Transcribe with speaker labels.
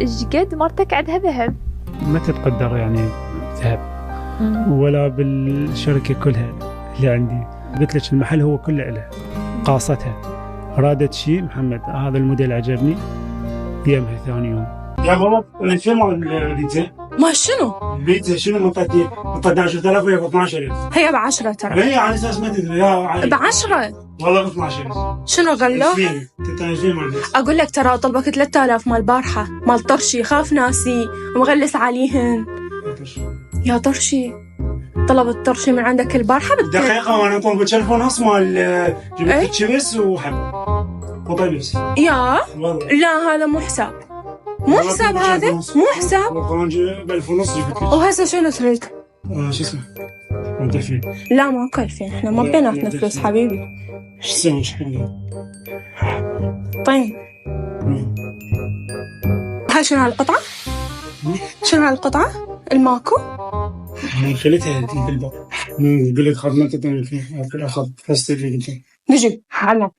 Speaker 1: ايش قد مرتك عندها ذهب؟
Speaker 2: ما تتقدر يعني ذهب ولا بالشركة كلها اللي عندي. قلت لك المحل هو كله له قاصتها، رادت شيء محمد هذا الموديل عجبني يمها ثاني يوم.
Speaker 3: يا بابا شو مال البيتزا؟
Speaker 4: ما شنو؟
Speaker 3: البيتزا شنو منطقتي؟ 12000 وهي ب 12000.
Speaker 4: هي ب10 ترى.
Speaker 3: هي على اساس ما تدري
Speaker 4: ب10
Speaker 3: والله ب 12000.
Speaker 4: شنو غلو؟
Speaker 3: 2000 مال البيتزا.
Speaker 4: اقول لك ترى طلبك 3000 مال بارحه مال طرشي، خاف ناسي ومغلس عليهن. يا طرشي طلبت طرشي من عندك البارحه
Speaker 3: دقيقة وانا اقوم بتشرف ونص مال جبت شيبس وحب وطيبس.
Speaker 4: يا
Speaker 3: والله
Speaker 4: لا هذا مو حساب، مو حساب هذا، مو حساب.
Speaker 3: وكمان ب 1000 ونص جبت لك.
Speaker 4: وهسه شنو تريد؟
Speaker 3: شو اسمه؟ مكلفين.
Speaker 4: لا ما مكلفين، احنا ما بيناتنا فلوس حبيبي.
Speaker 3: ايش تسوي ايش حلو؟
Speaker 4: طيب هاي شنو هالقطعة؟ شنو هالقطعة؟ الماكو؟
Speaker 3: خليتها بالباب. قلت خدمتك فيها اخذ حسيت اللي قلت
Speaker 4: نجي هلا